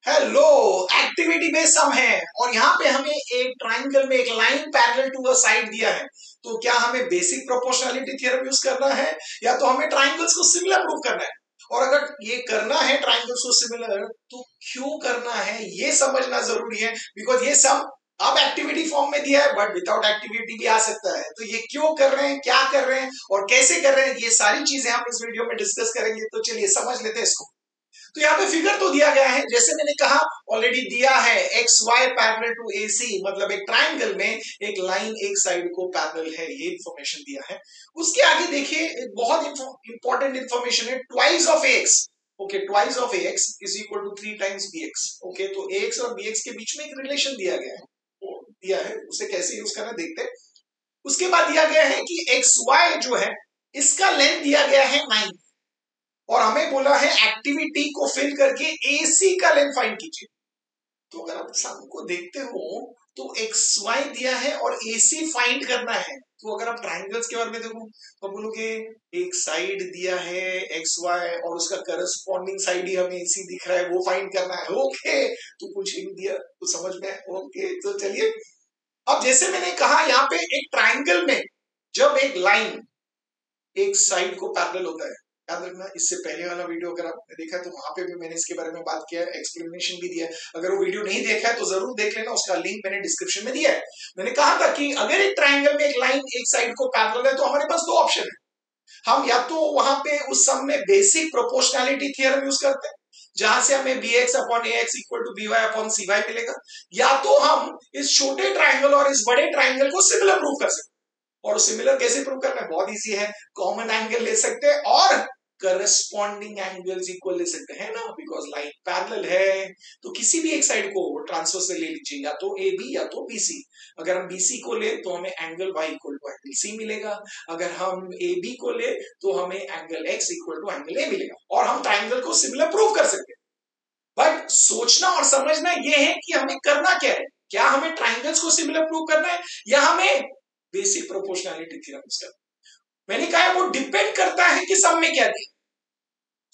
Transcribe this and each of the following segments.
Hello, activity based सम है और यहाँ पे हमें एक ट्राइंगल में एक line parallel to a side दिया है। तो क्या हमें बेसिक प्रोपोर्शनैलिटी थ्योरम यूज करना है या तो हमें ट्राइंगल्स को सिमिलर प्रूव करना है? और अगर ये करना है ट्राइंगल्स को सिमिलर, तो क्यों करना है ये समझना जरूरी है। बिकॉज ये सम अब एक्टिविटी फॉर्म में दिया है बट विदाउट एक्टिविटी भी आ सकता है। तो ये क्यों कर रहे हैं, क्या कर रहे हैं और कैसे कर रहे हैं, ये सारी चीजें हम इस वीडियो में डिस्कस करेंगे। तो चलिए समझ लेते हैं इसको। तो यहाँ पे फिगर तो दिया गया है, जैसे मैंने कहा ऑलरेडी दिया है X Y parallel to A सी, मतलब एक ट्राइंगल में एक लाइन एक साइड को पैरेलल है, ये इंफॉर्मेशन दिया है। उसके आगे देखिए एक बहुत इंपॉर्टेंट इंफॉर्मेशन है, twice of X. Okay, twice of X is equal to 3 times bx। Okay, तो ax और bx के बीच में एक रिलेशन दिया गया है, वो दिया है, उसे कैसे यूज करना देखते हैं। उसके बाद दिया गया है कि एक्स वाई जो है इसका लेंथ दिया गया है 9 और हमें बोला है एक्टिविटी को फिल करके एसी का लेंथ फाइंड कीजिए। तो अगर आप सम को देखते हो तो एक्स वाई दिया है और एसी फाइंड करना है। तो अगर आप ट्राइंगल्स के बारे में देखो तो बोलोगे एक साइड दिया है एक्स वाई और उसका करस्पॉन्डिंग साइड ही हमें एसी दिख रहा है, वो फाइंड करना है। ओके, तो कुछ हिंट दिया तो समझ में। ओके, तो चलिए अब जैसे मैंने कहा यहाँ पे एक ट्राइंगल में जब एक लाइन एक साइड को पैरेलल होता है, याद रखना इससे पहले वाला वीडियो अगर आपने देखा है तो वहां पे भी मैंने इसके बारे में बात किया है, एक्सप्लेनेशन भी दिया है। अगर वो वीडियो नहीं देखा है तो जरूर देख लेना, उसका लिंक मैंने डिस्क्रिप्शन में दिया है। मैंने कहा था कि अगर एक ट्राइंगल में एक लाइन एक साइड को पैरेलल है तो हमारे पास दो ऑप्शन है। हम या तो वहां पे उस सम में बेसिक प्रोपोर्शनैलिटी थ्योरम यूज करते हैं जहां से हमें bx upon ax equal to by upon cy मिलेगा, या तो हम इस छोटे ट्राइंगल और इस बड़े ट्राइंगल को सिमिलर प्रूव कर सकते हैं। और सिमिलर कैसे प्रूव करना है, बहुत इजी है। कॉमन एंगल ले सकते हैं और करस्पॉन्डिंग एंगल्स इक्वल ले सकते हैं ना, बिकॉज लाइन पैरेलल है। तो किसी भी एक साइड को ट्रांसफर से ले लीजिए, या तो ए बी या तो बी सी। अगर हम बी सी को ले तो हमें angle y equal to angle C मिलेगा। अगर हम ए बी को ले तो हमें angle x equal to angle A मिलेगा और हम ट्राइंगल को सिमिलर प्रूव कर सकते हैं। बट सोचना और समझना यह है कि हमें करना क्या है। क्या हमें ट्राइंगल्स को सिमिलर प्रूव करना है या हमें बेसिक प्रोपोर्शनैलिटी थ्योरम यूज करना है? मैंने कहा है वो डिपेंड करता है कि सब में क्या दिया।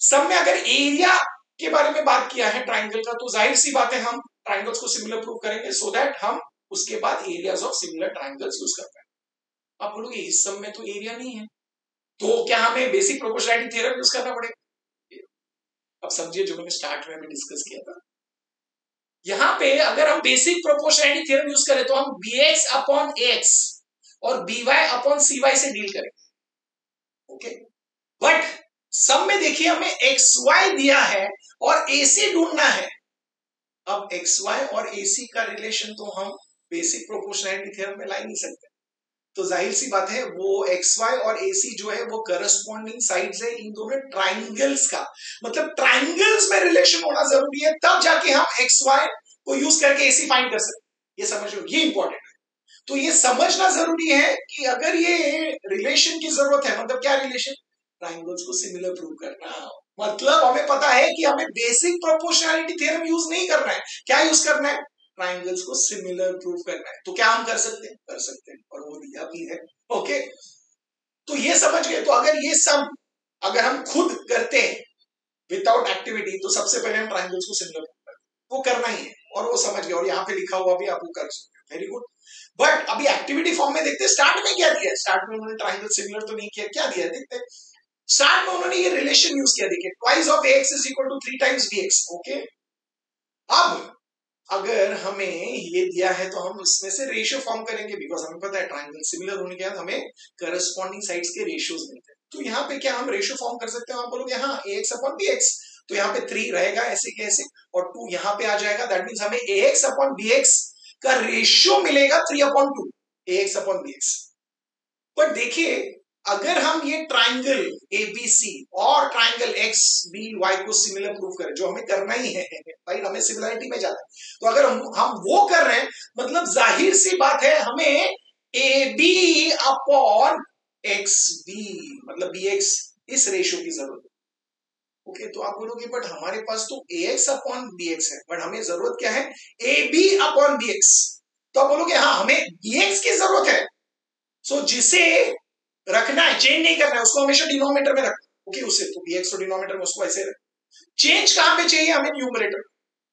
सब में अगर एरिया के बारे में बात किया है ट्राइंगल का तो जाहिर सी बात है हम ट्राइंगल्स को सिमिलर प्रूव करेंगे सो दैट हम उसके बाद areas of similar triangles use कर पाए। आप बोलोगे इस सब में तो एरिया नहीं है, तो क्या हमें बेसिक प्रोपोर्शनैलिटी थ्योरम यूज करना पड़ेगा? अब समझिए जो मैंने स्टार्ट में भी डिस्कस किया था, यहां पे अगर हम बेसिक प्रोपोर्शनैलिटी थ्योरम यूज करें तो हम bx अपॉन ax और by अपॉन cy से डील करेंगे। ओके, बट सब में देखिए हमें एक्स वाई दिया है और एसी ढूंढना है। अब एक्स वाई और एसी का रिलेशन तो हम बेसिक प्रोपोर्शनैलिटी थ्योरम में ला ही नहीं सकते। तो जाहिर सी बात है वो एक्स वाई और एसी जो है वो करस्पॉन्डिंग साइड्स है इन दोनों ट्राइंगल्स का, मतलब ट्राइंगल्स में रिलेशन होना जरूरी है, तब जाके हम एक्स वाई को यूज करके एसी फाइंड कर सकते। ये समझ लो, ये इंपॉर्टेंट है। तो ये समझना जरूरी है कि अगर ये रिलेशन की जरूरत है, मतलब क्या रिलेशन, ट्राइंगल्स को सिमिलर प्रूव करना। मतलब हमें पता है कि हमें बेसिक प्रोपोर्शनैलिटी थ्योरम यूज नहीं करना है, क्या यूज करना है, ट्राइंगल्स को सिमिलर प्रूव करना है। तो क्या हम कर सकते हैं, कर सकते हैं और वो दिया भी है। ओके, तो ये समझ गए। तो अगर ये सम अगर हम खुद करते हैं विदाउट एक्टिविटी तो सबसे पहले हम ट्राइंगल्स को सिमिलर प्रूव करते हैं, वो करना ही है और वो समझ गए और यहाँ पे लिखा हुआ भी आप वो कर सकते हैं। Very good. बट अभी एक्टिविटी फॉर्म में देखते हैं स्टार्ट में क्या दिया है। स्टार्ट में उन्होंने ट्राइंगल सिमिलर तो नहीं किया, क्या दिया देखते हैं। स्टार्ट में उन्होंने ये रिलेशन यूज किया, देखिए twice of ax is equal to 3 times bx। Okay, अब अगर हमें ये दिया है तो हम उसमें से रेशियो फॉर्म करेंगे, बिकॉज हमें पता है ट्राइंगल सिमिलर होने के बाद हमें करस्पॉन्डिंग साइड्स के रेशियोज मिलते हैं। तो यहाँ पे क्या हम रेशियो फॉर्म कर सकते हैं, आप बोलोगे हाँ ax अपॉन bx, तो यहाँ पे 3 रहेगा ऐसे के ऐसे और 2 यहाँ पे आ जाएगा। दैट मीन्स हमें ax अपॉन bx का रेशियो मिलेगा 3 अपॉन 2 ax अपॉन bx। पर देखिए अगर हम ये ट्राइंगल एबीसी और ट्राइंगल एक्स बी वाई को सिमिलर प्रूव करें, जो हमें करना ही है भाई, हमें सिमिलरिटी में जाना है, तो अगर हम वो कर रहे हैं मतलब जाहिर सी बात है हमें A B upon X B मतलब बी एक्स इस रेशियो की जरूरत है। ओके, तो आप बोलोगे बट हमारे पास तो A X upon B X है, बट हमें जरूरत क्या है, A B upon B X. तो आप बोलोगे हाँ हमें बी एक्स की जरूरत है, सो जिसे रखना है, चेंज नहीं करना है, उसको हमेशा डिनोमिनेटर में रखना। ओके, उसे तो bx तो डिनोमिनेटर में उसको ऐसे रख। चेंज कहां पे चाहिए हमें, न्यूमरेटर।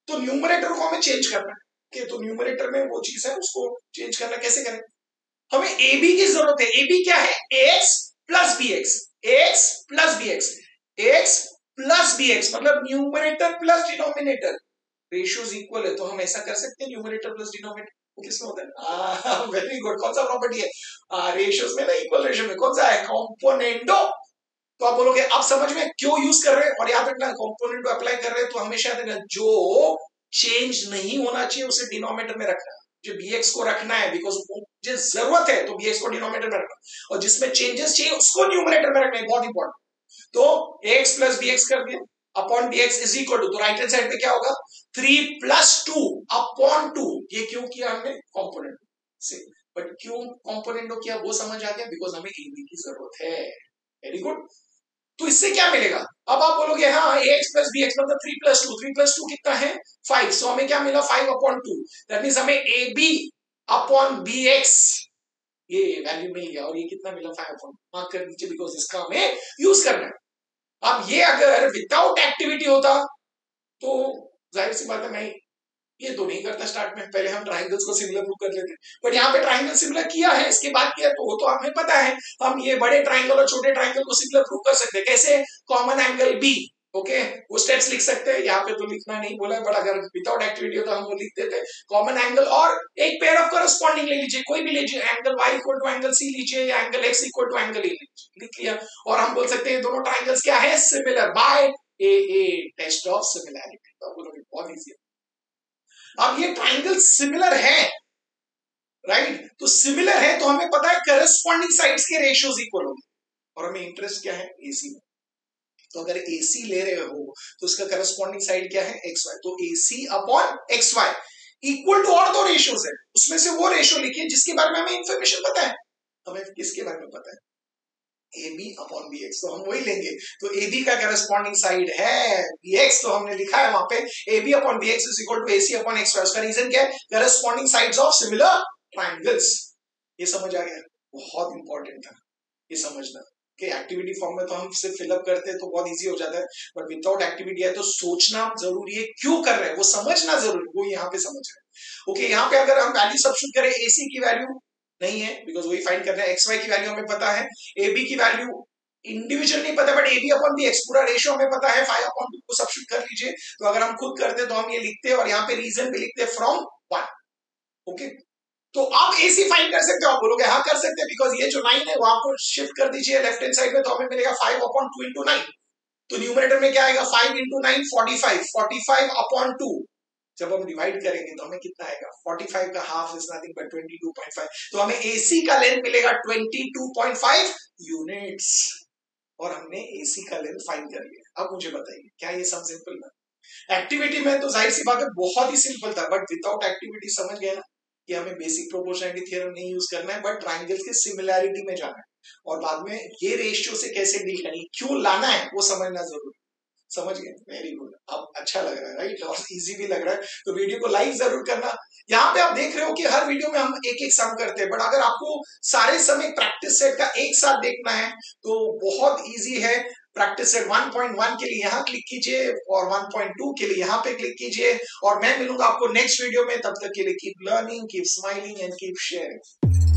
तो न्यूमरेटर को हमें चेंज करना है, तो न्यूमरेटर में वो चीज है उसको चेंज करना कैसे करें? हमें ए बी की जरूरत है। ए बी क्या है? X plus b x, x plus b x, x plus b x, मतलब numerator plus denominator ratios equal है, तो हम ऐसा कर सकते हैं न्यूमरेटर प्लस डिनोमिनेटर। वो किसमें होता है? Very good. कौन सा प्रॉपर्टी है? रेशियोज में ना, इक्वल रेशियो में। कौन सा है? कॉम्पोनेंटो। तो आप बोलोगे अब समझ में क्यों यूज कर रहे हैं, और यहाँ पे ना कॉम्पोनेंटो अप्लाई कर रहे हैं, तो हमेशा देना जो चेंज नहीं होना चाहिए उसे डिनोमिनेटर में रखना, जो bx को रखना है, बिकॉज मुझे जरूरत है तो bx को डिनोमिनेटर में रखना, और जिसमें चेंजेस चाहिए उसको न्यूमरेटर में रखना है, बहुत इंपॉर्टेंट। तो ax प्लस bx कर दिया upon dx is equal to, तो राइट हैंड साइड पे क्या होगा? 3 प्लस 2 अपॉन 2। ये क्यों किया हमने? कॉम्पोनेंट से। बट क्यों कॉम्पोनेंटो किया वो समझ आ गया, बिकॉज हमें ab की जरूरत है। Very good. तो इससे क्या मिलेगा? अब आप बोलोगे हाँ ax प्लस बी एक्स मतलब 3 प्लस 2, 3 प्लस 2 कितना है? 5। सो हमें क्या मिला? 5 अपॉन 2। दैट मीन्स हमें A B upon B X ये वैल्यू मिल गया, और ये कितना मिला? 5 अपॉन, मार्क कर दीजिए बिकॉज इसका हमें यूज करना है। अब ये अगर विदाउट एक्टिविटी होता तो जाहिर सी बात है मैं ये तो नहीं करता स्टार्ट में, पहले हम ट्राइंगल्स को सिमिलर प्रूव कर लेते, बट यहाँ पे ट्राइंगल सिमिलर किया है, इसके बाद किया, तो वो तो हमें पता है, हम ये बड़े ट्राइंगल और छोटे ट्राइंगल को सिमिलर प्रूव कर सकते हैं। कैसे? कॉमन एंगल बी, ओके, वो स्टेप्स लिख सकते हैं, यहाँ पे तो लिखना नहीं बोला है, बट अगर विदाउट एक्टिविटी हो तो हम वो लिख देते हैं। कॉमन एंगल और एक पेयर ऑफ करस्पॉन्डिंग ले लीजिए, कोई भी लीजिए, angle y equal to angle C लीजिए, या angle x equal to angle A लीजिए, लिख लिया, और हम बोल सकते हैं दोनों ट्राइंगल्स क्या है? Similar by a test of similarity. बहुत इजी है। अब ये ट्राइंगल सिमिलर है, राइट, तो सिमिलर है तो हमें पता है करस्पॉन्डिंग साइड्स के रेशियोज इक्वल होंगे, और हमें इंटरेस्ट क्या है? एसी में। तो अगर एसी ले रहे हो तो उसका करस्पॉन्डिंग साइड क्या है? एक्स वाई, तो AC upon X Y equal to, और दो रेशियोज है उसमें से वो रेशियो लिखिए जिसके बारे में हमें इंफॉर्मेशन पता है। हमें किसके बारे में पता है? A B upon B X, तो हम वही लेंगे। तो ए बी का करस्पॉन्डिंग साइड है बी एक्स, तो हमने लिखा है वहां पे A B upon B X is equal to A C upon X Y. उसका रीजन क्या है? Corresponding sides of similar triangles. ये समझ आ गया? बहुत इंपॉर्टेंट था ये समझना कि एक्टिविटी फॉर्म में तो हम सिर्फ फिलअप करते हैं तो बहुत इजी हो जाता है, बट विदाउट एक्टिविटी है तो सोचना जरूरी है, क्यों कर रहे हैं वो समझना जरूरी, वो यहाँ पे समझ रहे हैं। ओके, यहाँ पे अगर हम वैल्यू सब्स्टिट्यूट करें, एसी की वैल्यू नहीं है बिकॉज वही फाइंड करना है, एक्स वाई की वैल्यू हमें पता है, ए बी की वैल्यू इंडिविजुअल नहीं पता, but A B upon B X पूरा रेशियो हमें पता है, 5 अपॉन 2 को सब्स्टिट्यूट कर लीजिए। तो अगर हम खुद करते तो हम ये लिखते, और यहाँ पे रीजन भी लिखते फ्रॉम 1। ओके, तो आप एसी फाइंड कर सकते हो। आप बोलोगे हाँ कर सकते हैं, बिकॉज ये जो 9 है वो आपको शिफ्ट कर दीजिए लेफ्ट हैंड साइड में, तो हमें मिलेगा 5 अपॉन 2 इंटू 9। तो न्यूमरेटर में क्या आएगा? 5 इंटू 9 45, 45 अपॉन 2। जब हम डिवाइड करेंगे तो हमें कितना आएगा? 45 का हाफ इज नथिंग बट 22.5, तो हमें एसी का लेंथ मिलेगा 22.5 यूनिट्स, और हमने एसी का लेंथ फाइंड कर लिया। अब मुझे बताइए क्या ये सम सिंपल था? एक्टिविटी में तो जाहिर सी बात है बहुत ही सिंपल था, बट विदाउट एक्टिविटी समझ गए ना कि हमें बेसिक प्रोपोर्शनैलिटी थ्योरम नहीं यूज करना है, बट ट्राइंगल्स के सिमिलैरिटी में जाना है, और बाद में ये रेशियो से कैसे डील करनी, क्यों लाना है वो समझना जरूरी। समझ गए? Very good. अब अच्छा लग रहा है, राइट, और इजी भी लग रहा है, तो वीडियो को लाइक जरूर करना। यहाँ पे आप देख रहे हो कि हर वीडियो में हम एक एक सम करते हैं, बट अगर आपको सारे समय प्रैक्टिस सेट का एक साथ देखना है तो बहुत इजी है। प्रैक्टिस सेट 1.1 के लिए यहाँ क्लिक कीजिए, और 1.2 के लिए यहाँ पे क्लिक कीजिए, और मैं मिलूंगा आपको नेक्स्ट वीडियो में। तब तक के लिए keep learning, keep smiling and keep sharing.